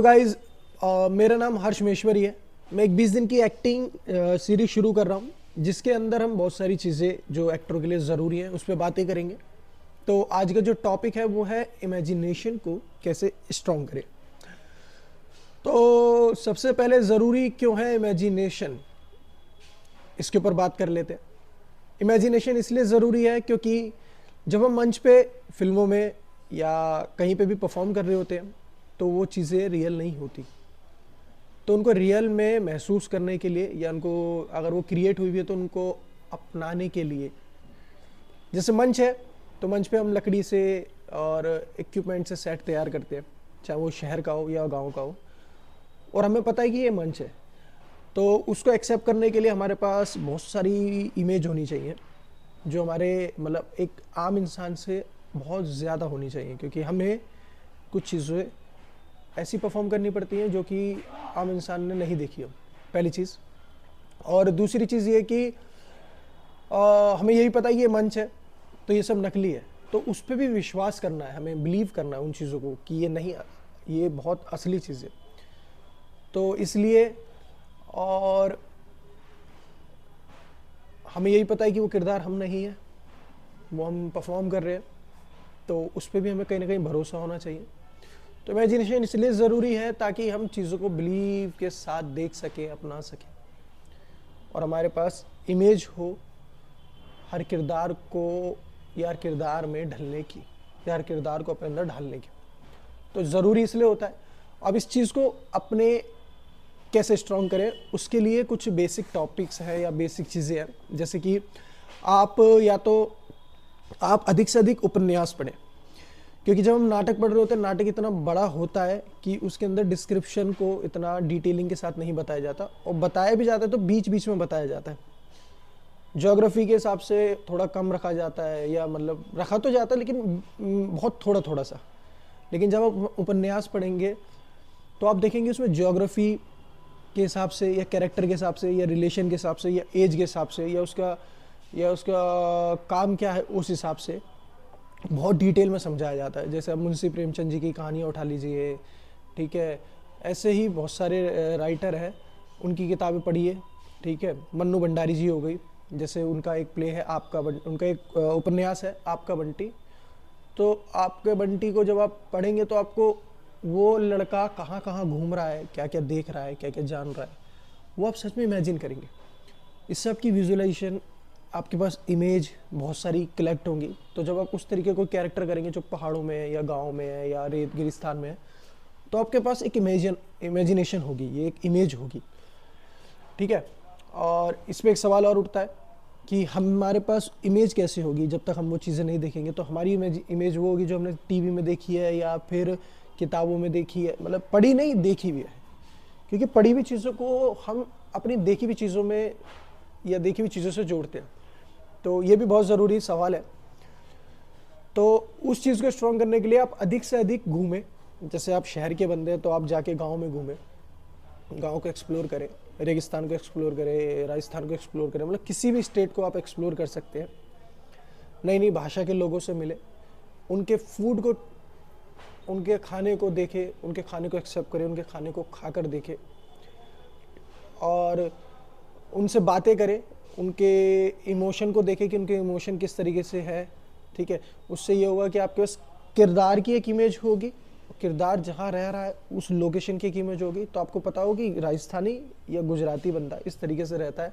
तो गाइज मेरा नाम हर्ष मेश्वरी है। मैं एक 20 दिन की एक्टिंग सीरीज शुरू कर रहा हूँ, जिसके अंदर हम बहुत सारी चीज़ें जो एक्टरों के लिए ज़रूरी हैं उस पर बातें करेंगे। तो आज का जो टॉपिक है वो है इमेजिनेशन को कैसे स्ट्रॉन्ग करें। तो सबसे पहले ज़रूरी क्यों है इमेजिनेशन, इसके ऊपर बात कर लेते हैं। इमेजिनेशन इसलिए ज़रूरी है क्योंकि जब हम मंच पे फिल्मों में या कहीं पे भी परफॉर्म कर रहे होते हैं तो वो चीज़ें रियल नहीं होती। तो उनको रियल में महसूस करने के लिए या उनको अगर वो क्रिएट हुई भी है तो उनको अपनाने के लिए, जैसे मंच है तो मंच पे हम लकड़ी से और इक्विपमेंट से सेट तैयार करते हैं, चाहे वो शहर का हो या गांव का हो, और हमें पता है कि ये मंच है। तो उसको एक्सेप्ट करने के लिए हमारे पास बहुत सारी इमेज होनी चाहिए जो हमारे मतलब एक आम इंसान से बहुत ज़्यादा होनी चाहिए, क्योंकि हमें कुछ चीज़ें ऐसी परफॉर्म करनी पड़ती हैं जो कि आम इंसान ने नहीं देखी हो, पहली चीज़। और दूसरी चीज़ ये कि हमें यही पता है कि ये मंच है तो ये सब नकली है, तो उस पर भी विश्वास करना है, हमें बिलीव करना है उन चीज़ों को कि ये नहीं, ये बहुत असली चीज़ है। तो इसलिए, और हमें यही पता है कि वो किरदार हम नहीं है, वो हम परफॉर्म कर रहे हैं, तो उस पर भी हमें कहीं ना कहीं भरोसा होना चाहिए। तो इमेजिनेशन इसलिए ज़रूरी है ताकि हम चीज़ों को बिलीव के साथ देख सकें, अपना सकें, और हमारे पास इमेज हो हर किरदार को या हर किरदार में ढलने की या हर किरदार को अपने अंदर ढालने की। तो ज़रूरी इसलिए होता है। अब इस चीज़ को अपने कैसे स्ट्रॉन्ग करें, उसके लिए कुछ बेसिक टॉपिक्स हैं या बेसिक चीज़ें हैं, जैसे कि आप या तो आप अधिक से अधिक उपन्यास पढ़ें, क्योंकि जब हम नाटक पढ़ रहे होते हैं नाटक इतना बड़ा होता है कि उसके अंदर डिस्क्रिप्शन को इतना डिटेलिंग के साथ नहीं बताया जाता, और बताया भी जाता है तो बीच बीच में बताया जाता है। ज्योग्राफी के हिसाब से थोड़ा कम रखा जाता है, या मतलब रखा तो जाता है लेकिन बहुत थोड़ा थोड़ा सा। लेकिन जब आप उपन्यास पढ़ेंगे तो आप देखेंगे उसमें ज्योग्राफी के हिसाब से या कैरेक्टर के हिसाब से या रिलेशन के हिसाब से या एज के हिसाब से या उसका काम क्या है उस हिसाब से बहुत डिटेल में समझाया जाता है। जैसे अब मुंशी प्रेमचंद जी की कहानियाँ उठा लीजिए, ठीक है, ऐसे ही बहुत सारे राइटर हैं, उनकी किताबें पढ़िए, ठीक है। मन्नू भंडारी जी हो गई, जैसे उनका एक प्ले है उनका एक उपन्यास है आपका बंटी। तो आपके बंटी को जब आप पढ़ेंगे तो आपको वो लड़का कहाँ कहाँ घूम रहा है, क्या क्या देख रहा है, क्या क्या जान रहा है, वो आप सच में इमेजिन करेंगे। इससे आपकी विजुअलाइजेशन, आपके पास इमेज बहुत सारी कलेक्ट होंगी। तो जब आप उस तरीके को कैरेक्टर करेंगे जो पहाड़ों में है या गांव में है या रेत गिरिस्तान में है, तो आपके पास एक इमेजिनेशन होगी, ये एक इमेज होगी, ठीक है। और इसमें एक सवाल और उठता है कि हमारे पास इमेज कैसे होगी जब तक हम वो चीज़ें नहीं देखेंगे। तो हमारी इमेज वो होगी जो हमने टीवी में देखी है या फिर किताबों में देखी है, मतलब पढ़ी नहीं देखी भी है, क्योंकि पढ़ी हुई चीज़ों को हम अपनी देखी हुई चीज़ों में या देखी हुई चीज़ों से जोड़ते हैं। तो ये भी बहुत ज़रूरी सवाल है। तो उस चीज़ को स्ट्रॉन्ग करने के लिए आप अधिक से अधिक घूमें। जैसे आप शहर के बंदे हैं तो आप जाके गांव में घूमें, गांव को एक्सप्लोर करें, रेगिस्तान को एक्सप्लोर करें, राजस्थान को एक्सप्लोर करें, मतलब किसी भी स्टेट को आप एक्सप्लोर कर सकते हैं। नई नई भाषा के लोगों से मिले, उनके फूड को, उनके खाने को देखें, उनके खाने को एक्सेप्ट करें, उनके खाने को खाकर देखें और उनसे बातें करें, उनके इमोशन को देखें कि उनके इमोशन किस तरीके से है, ठीक है। उससे ये होगा कि आपके पास किरदार की एक इमेज होगी, किरदार जहाँ रह रहा है उस लोकेशन की एक इमेज होगी, तो आपको पता होगा कि राजस्थानी या गुजराती बंदा इस तरीके से रहता है,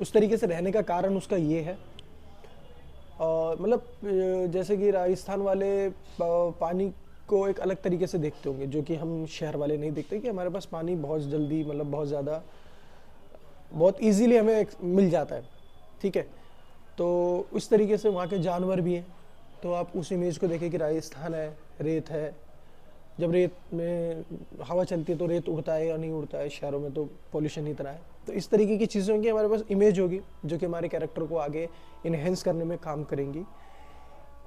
उस तरीके से रहने का कारण उसका ये है। और मतलब जैसे कि राजस्थान वाले पानी को एक अलग तरीके से देखते होंगे जो कि हम शहर वाले नहीं देखते, कि हमारे पास पानी बहुत जल्दी, मतलब बहुत ज़्यादा, बहुत इजीली हमें मिल जाता है, ठीक है। तो उस तरीके से वहाँ के जानवर भी हैं। तो आप उस इमेज को देखें कि राजस्थान है, रेत है, जब रेत में हवा चलती है तो रेत उड़ता है या नहीं उड़ता है, शहरों में तो पोल्यूशन इतना है। तो इस तरीके की चीज़ें होंगी, हमारे पास इमेज होगी जो कि हमारे कैरेक्टर को आगे इन्हेंस करने में काम करेंगी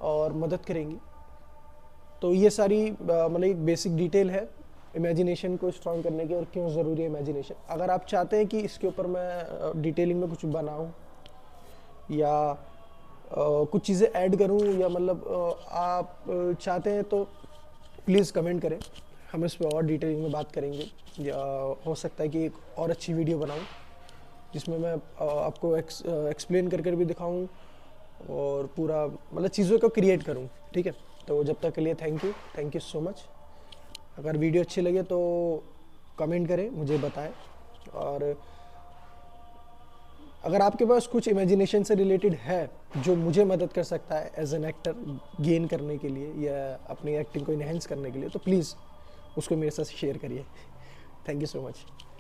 और मदद करेंगी। तो ये सारी मतलब एक बेसिक डिटेल है इमेजिनेशन को स्ट्रॉन्ग करने की और क्यों ज़रूरी है इमेजिनेशन। अगर आप चाहते हैं कि इसके ऊपर मैं डिटेलिंग में कुछ बनाऊं या कुछ चीज़ें ऐड करूं, या मतलब आप चाहते हैं तो प्लीज़ कमेंट करें। हम इस पर और डिटेलिंग में बात करेंगे, या हो सकता है कि एक और अच्छी वीडियो बनाऊं जिसमें मैं आपको एक्सप्लेन कर कर भी दिखाऊं और पूरा मतलब चीज़ों को क्रिएट करूं। ठीक है, तो जब तक के लिए थैंक यू सो मच। अगर वीडियो अच्छी लगे तो कमेंट करें, मुझे बताएं। और अगर आपके पास कुछ इमेजिनेशन से रिलेटेड है जो मुझे मदद कर सकता है एज एन एक्टर गेन करने के लिए या अपनी एक्टिंग को इन्हेंस करने के लिए, तो प्लीज़ उसको मेरे साथ शेयर करिए। Thank you so much.